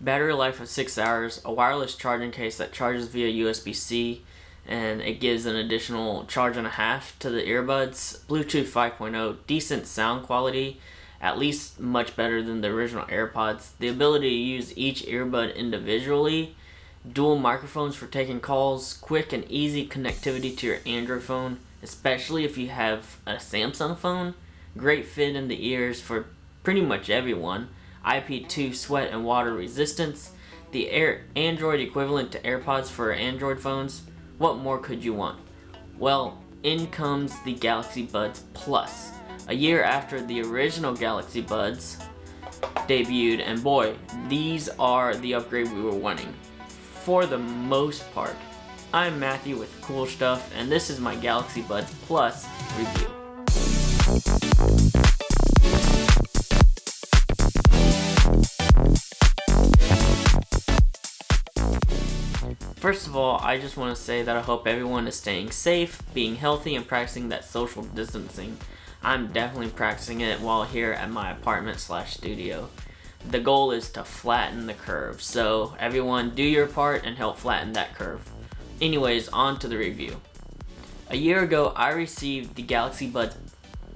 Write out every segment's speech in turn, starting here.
battery life of 6 hours, a wireless charging case that charges via USB-C, and it gives an additional charge and a half to the earbuds, Bluetooth 5.0, decent sound quality, at least much better than the original AirPods, the ability to use each earbud individually, dual microphones for taking calls, quick and easy connectivity to your Android phone, especially if you have a Samsung phone, great fit in the ears for pretty much everyone, IP2 sweat and water resistance, the Android equivalent to AirPods for Android phones. What more could you want? Well, in comes the Galaxy Buds Plus. A year after the original Galaxy Buds debuted, and boy, these are the upgrade we were wanting. For the most part. I'm Matthew with Cool Stuff, and this is my Galaxy Buds Plus review. First of all, I just want to say that I hope everyone is staying safe, being healthy, and practicing that social distancing. I'm definitely practicing it while here at my apartment/studio. The goal is to flatten the curve, so everyone do your part and help flatten that curve. Anyways, on to the review. A year ago, I received the Galaxy Buds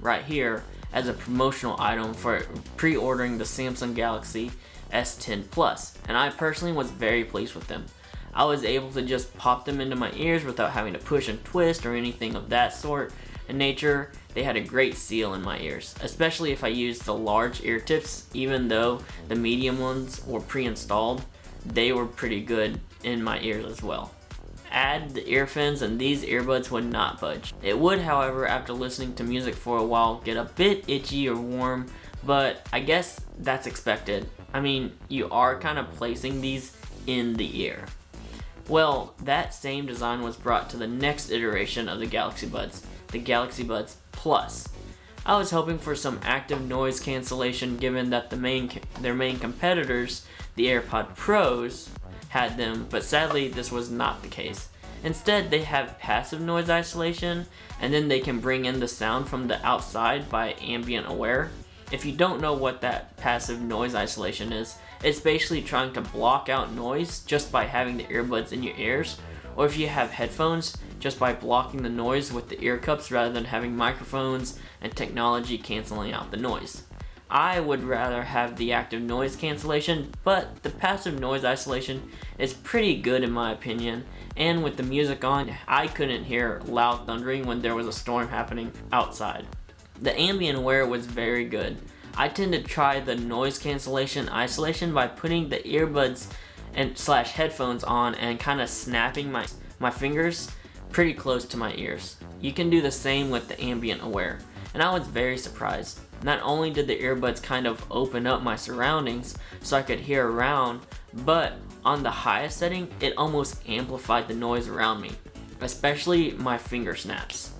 right here as a promotional item for pre-ordering the Samsung Galaxy S10 Plus, and I personally was very pleased with them. I was able to just pop them into my ears without having to push and twist or anything of that sort in nature. They had a great seal in my ears, especially if I used the large ear tips. Even though the medium ones were pre-installed, they were pretty good in my ears as well. Add the ear fins and these earbuds would not budge. It would, however, after listening to music for a while, get a bit itchy or warm, but I guess that's expected. I mean, you are kind of placing these in the ear. Well, that same design was brought to the next iteration of the Galaxy Buds, the Galaxy Buds Plus. I was hoping for some active noise cancellation given that their main competitors, the AirPod Pros, had them, but sadly this was not the case. Instead, they have passive noise isolation, and then they can bring in the sound from the outside by ambient aware. If you don't know what that passive noise isolation is, it's basically trying to block out noise just by having the earbuds in your ears, or if you have headphones, just by blocking the noise with the ear cups rather than having microphones and technology canceling out the noise. I would rather have the active noise cancellation, but the passive noise isolation is pretty good in my opinion, and with the music on, I couldn't hear loud thundering when there was a storm happening outside. The ambient aware was very good. I tend to try the noise cancellation isolation by putting the earbuds and headphones on and kind of snapping my fingers pretty close to my ears. You can do the same with the ambient aware, and I was very surprised. Not only did the earbuds kind of open up my surroundings so I could hear around, but on the highest setting, it almost amplified the noise around me, especially my finger snaps.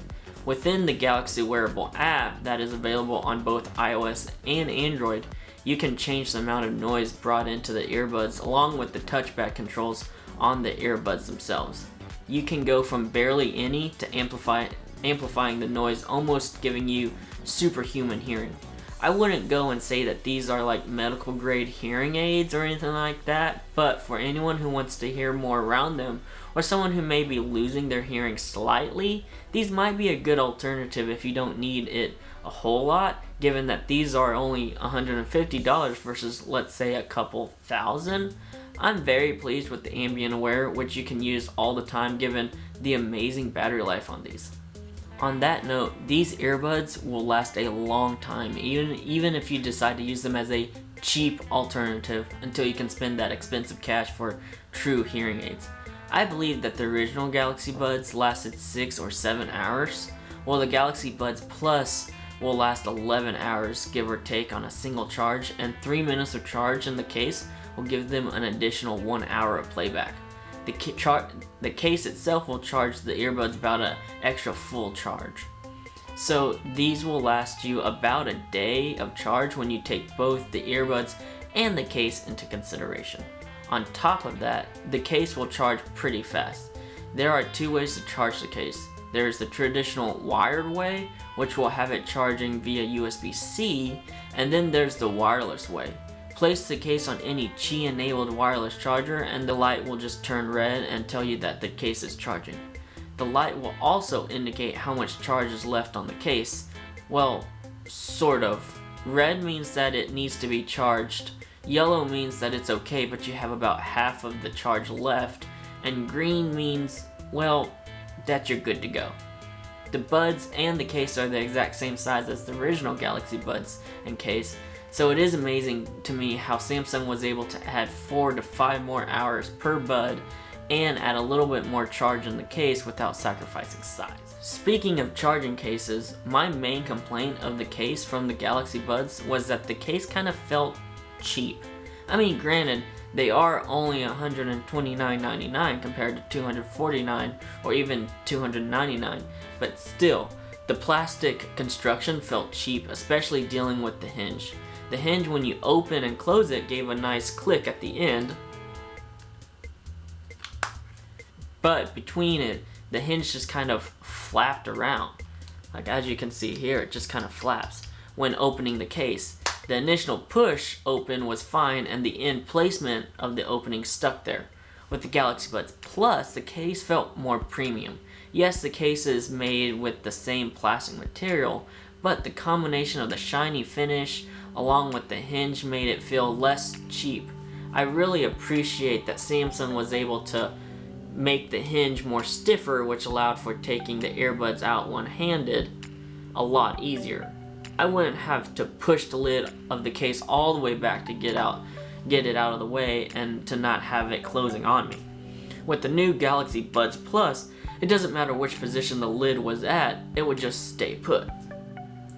Within the Galaxy Wearable app that is available on both iOS and Android, you can change the amount of noise brought into the earbuds along with the touchpad controls on the earbuds themselves. You can go from barely any to amplifying the noise, almost giving you superhuman hearing. I wouldn't go and say that these are like medical grade hearing aids or anything like that, but for anyone who wants to hear more around them, or someone who may be losing their hearing slightly, these might be a good alternative if you don't need it a whole lot, given that these are only $150 versus, let's say, a couple thousand. I'm very pleased with the ambient aware, which you can use all the time given the amazing battery life on these. On that note, these earbuds will last a long time, even if you decide to use them as a cheap alternative until you can spend that expensive cash for true hearing aids. I believe that the original Galaxy Buds lasted 6 or 7 hours, while the Galaxy Buds Plus will last 11 hours, give or take, on a single charge, and 3 minutes of charge in the case will give them an additional 1 hour of playback. The case itself will charge the earbuds about an extra full charge. So these will last you about a day of charge when you take both the earbuds and the case into consideration. On top of that, the case will charge pretty fast. There are 2 ways to charge the case. There's the traditional wired way, which will have it charging via USB-C, and then there's the wireless way. Place the case on any Qi enabled wireless charger and the light will just turn red and tell you that the case is charging. The light will also indicate how much charge is left on the case. Well, sort of. Red means that it needs to be charged, yellow means that it's okay but you have about half of the charge left, and green means, well, that you're good to go. The buds and the case are the exact same size as the original Galaxy Buds and case, so it is amazing to me how Samsung was able to add 4 to 5 more hours per bud and add a little bit more charge in the case without sacrificing size. Speaking of charging cases, my main complaint of the case from the Galaxy Buds was that the case kind of felt cheap. I mean, granted, they are only $129.99 compared to $249 or even $299, but still, the plastic construction felt cheap, especially dealing with the hinge. The hinge, when you open and close it, gave a nice click at the end, but between it, the hinge just kind of flapped around. Like as you can see here, it just kind of flaps when opening the case. The initial push open was fine and the end placement of the opening stuck there. With the Galaxy Buds Plus, the case felt more premium. Yes, the case is made with the same plastic material, but the combination of the shiny finish along with the hinge made it feel less cheap. I really appreciate that Samsung was able to make the hinge more stiffer, which allowed for taking the earbuds out one-handed a lot easier. I wouldn't have to push the lid of the case all the way back to get it out of the way and to not have it closing on me. With the new Galaxy Buds Plus, it doesn't matter which position the lid was at, it would just stay put.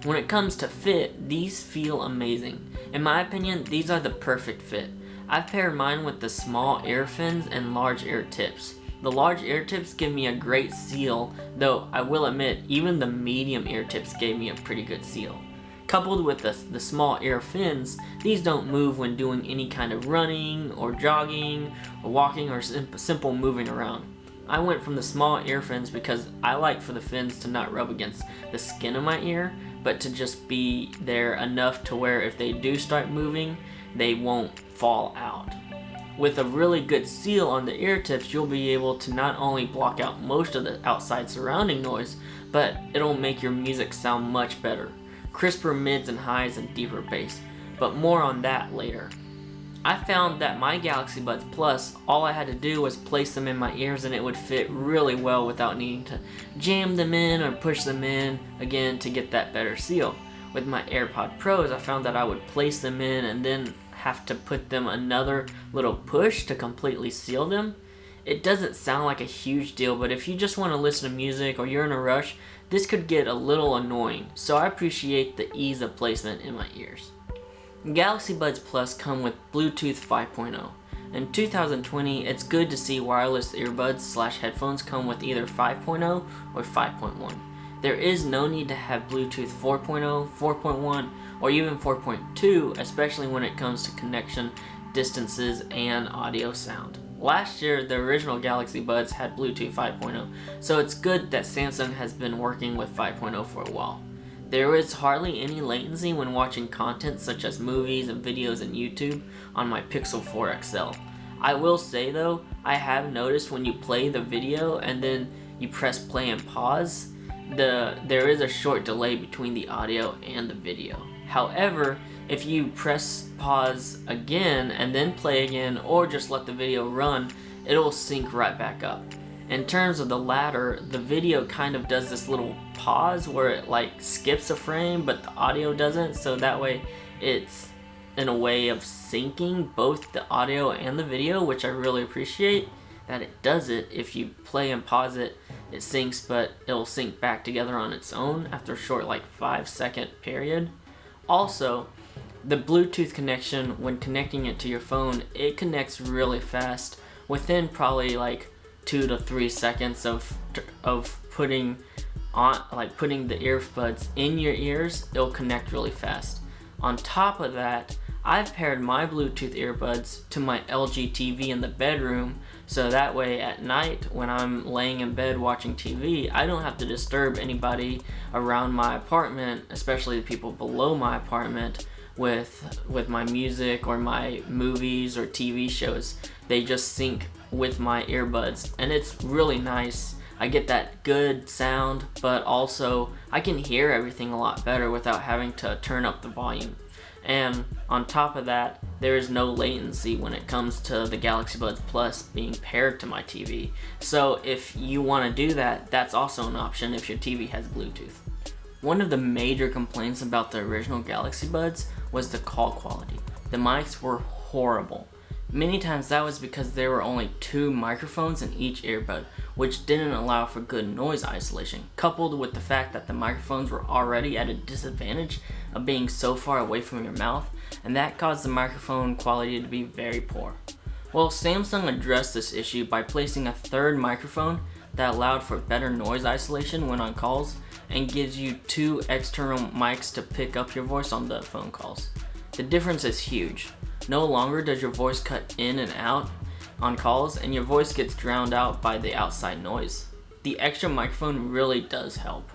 When it comes to fit, these feel amazing. In my opinion, these are the perfect fit. I've paired mine with the small ear fins and large ear tips. The large ear tips give me a great seal, though I will admit even the medium ear tips gave me a pretty good seal. Coupled with the small ear fins, these don't move when doing any kind of running or jogging or walking or simple moving around. I went from the small ear fins because I like for the fins to not rub against the skin of my ear, but to just be there enough to where if they do start moving, they won't fall out. With a really good seal on the ear tips, you'll be able to not only block out most of the outside surrounding noise, but it'll make your music sound much better. Crisper mids and highs and deeper bass, but more on that later. I found that my Galaxy Buds Plus, all I had to do was place them in my ears and it would fit really well without needing to jam them in or push them in again to get that better seal. With my AirPod Pros, I found that I would place them in and then have to put them another little push to completely seal them. It doesn't sound like a huge deal, but if you just want to listen to music or you're in a rush, this could get a little annoying, so I appreciate the ease of placement in my ears. Galaxy Buds Plus come with Bluetooth 5.0. In 2020, it's good to see wireless earbuds/headphones come with either 5.0 or 5.1. There is no need to have Bluetooth 4.0, 4.1, or even 4.2, especially when it comes to connection, distances, and audio sound. Last year, the original Galaxy Buds had Bluetooth 5.0, so it's good that Samsung has been working with 5.0 for a while. There is hardly any latency when watching content such as movies and videos in YouTube on my Pixel 4 XL. I will say though, I have noticed when you play the video and then you press play and pause, there is a short delay between the audio and the video. However, if you press pause again and then play again or just let the video run, it'll sync right back up. In terms of the latter, the video kind of does this little pause where it like skips a frame but the audio doesn't, so that way it's in a way of syncing both the audio and the video, which I really appreciate that it does it. If you play and pause it, it syncs, but it'll sync back together on its own after a short like 5-second period. Also, the Bluetooth connection, when connecting it to your phone, it connects really fast within probably like 2 to 3 seconds of putting the earbuds in your ears. It'll connect really fast. On top of that, I've paired my Bluetooth earbuds to my LG TV in the bedroom, so that way at night when I'm laying in bed watching TV, I don't have to disturb anybody around my apartment, especially the people below my apartment, with my music or my movies or TV shows. They just sync with my earbuds, and it's really nice. I get that good sound, but also I can hear everything a lot better without having to turn up the volume. And on top of that, there is no latency when it comes to the Galaxy Buds Plus being paired to my TV. So if you want to do that, that's also an option if your TV has Bluetooth. One of the major complaints about the original Galaxy Buds was the call quality. The mics were horrible. Many times that was because there were only 2 microphones in each earbud, which didn't allow for good noise isolation, coupled with the fact that the microphones were already at a disadvantage of being so far away from your mouth, and that caused the microphone quality to be very poor. Well, Samsung addressed this issue by placing a 3rd microphone that allowed for better noise isolation when on calls, and gives you 2 external mics to pick up your voice on the phone calls. The difference is huge. No longer does your voice cut in and out on calls, and your voice gets drowned out by the outside noise. The extra microphone really does help.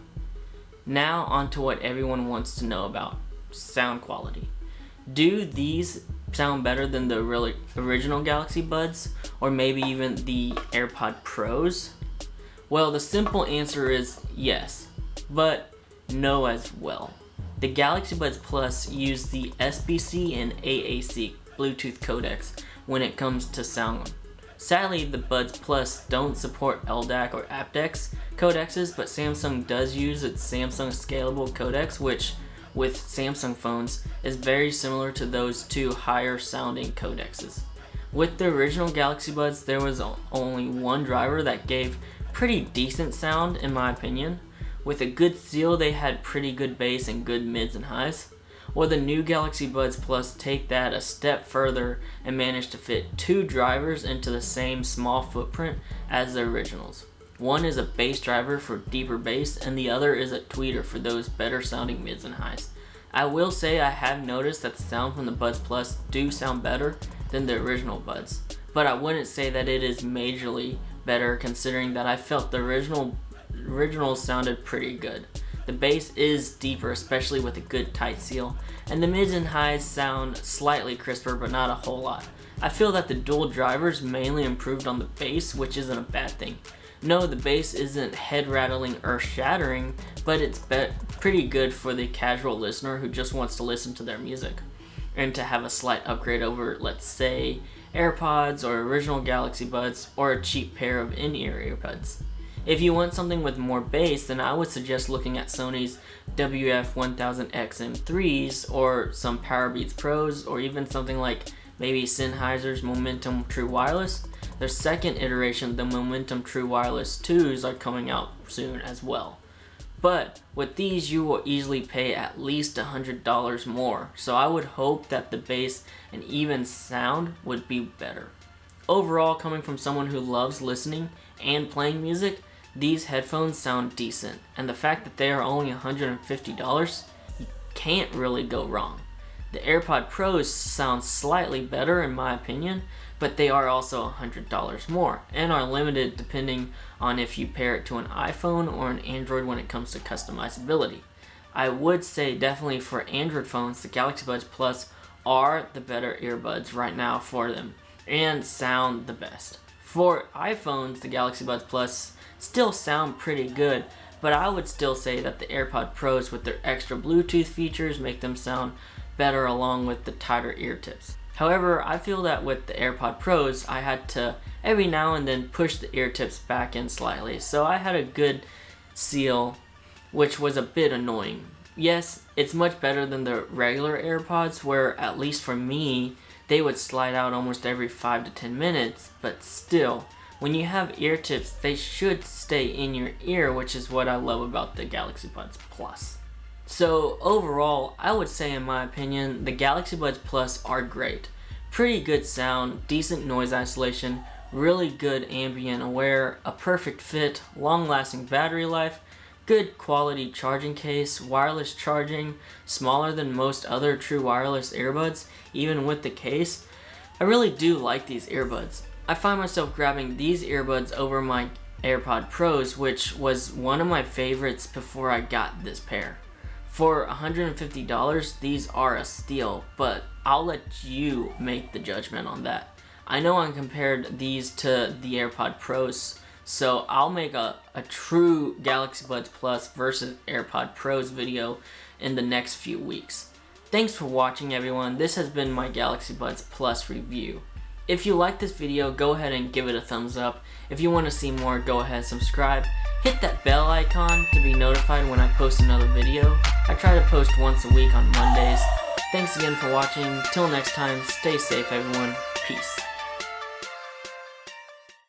Now on to what everyone wants to know about: sound quality. Do these sound better than the original Galaxy Buds, or maybe even the AirPod Pros? Well, the simple answer is yes, but no as well. The Galaxy Buds Plus use the SBC and AAC Bluetooth codecs when it comes to sound. Sadly, the Buds Plus don't support LDAC or aptX codecs, but Samsung does use its Samsung Scalable codec, which with Samsung phones is very similar to those 2 higher sounding codecs. With the original Galaxy Buds, there was only one driver that gave pretty decent sound in my opinion. With a good seal, they had pretty good bass and good mids and highs. Or the new Galaxy Buds Plus take that a step further and manage to fit 2 drivers into the same small footprint as the originals. One is a bass driver for deeper bass, and the other is a tweeter for those better sounding mids and highs. I will say I have noticed that the sound from the Buds Plus do sound better than the original Buds, but I wouldn't say that it is majorly better, considering that I felt the original sounded pretty good. The bass is deeper, especially with a good tight seal, and the mids and highs sound slightly crisper, but not a whole lot. I feel that the dual drivers mainly improved on the bass, which isn't a bad thing. No, the bass isn't head-rattling, earth-shattering, but it's pretty good for the casual listener who just wants to listen to their music, and to have a slight upgrade over, let's say, AirPods or original Galaxy Buds, or a cheap pair of in-ear earbuds. If you want something with more bass, then I would suggest looking at Sony's WF-1000XM3s or some Powerbeats Pros, or even something like maybe Sennheiser's Momentum True Wireless. Their second iteration, the Momentum True Wireless 2s, are coming out soon as well. But with these, you will easily pay at least $100 more, so I would hope that the bass and even sound would be better. Overall, coming from someone who loves listening and playing music, these headphones sound decent, and the fact that they are only $150, you can't really go wrong. The AirPod Pros sound slightly better in my opinion, but they are also $100 more, and are limited depending on if you pair it to an iPhone or an Android when it comes to customizability. I would say definitely for Android phones, the Galaxy Buds Plus are the better earbuds right now for them, and sound the best. For iPhones, the Galaxy Buds Plus still sound pretty good, but I would still say that the AirPod Pros with their extra Bluetooth features make them sound better, along with the tighter ear tips. However, I feel that with the AirPod Pros, I had to every now and then push the ear tips back in slightly, so I had a good seal, which was a bit annoying. Yes, it's much better than the regular AirPods, where at least for me, they would slide out almost every 5 to 10 minutes, but still, when you have ear tips, they should stay in your ear, which is what I love about the Galaxy Buds Plus. So overall, I would say in my opinion, the Galaxy Buds Plus are great. Pretty good sound, decent noise isolation, really good ambient aware, a perfect fit, long-lasting battery life, good quality charging case, wireless charging, smaller than most other true wireless earbuds, even with the case. I really do like these earbuds. I find myself grabbing these earbuds over my AirPod Pros, which was one of my favorites before I got this pair. For $150, these are a steal, but I'll let you make the judgment on that. I know I compared these to the AirPod Pros, so I'll make a true Galaxy Buds Plus versus AirPod Pros video in the next few weeks. Thanks for watching, everyone. This has been my Galaxy Buds Plus review. If you like this video, go ahead and give it a thumbs up. If you want to see more, go ahead and subscribe. Hit that bell icon to be notified when I post another video. I try to post once a week on Mondays. Thanks again for watching. Till next time, stay safe, everyone. Peace.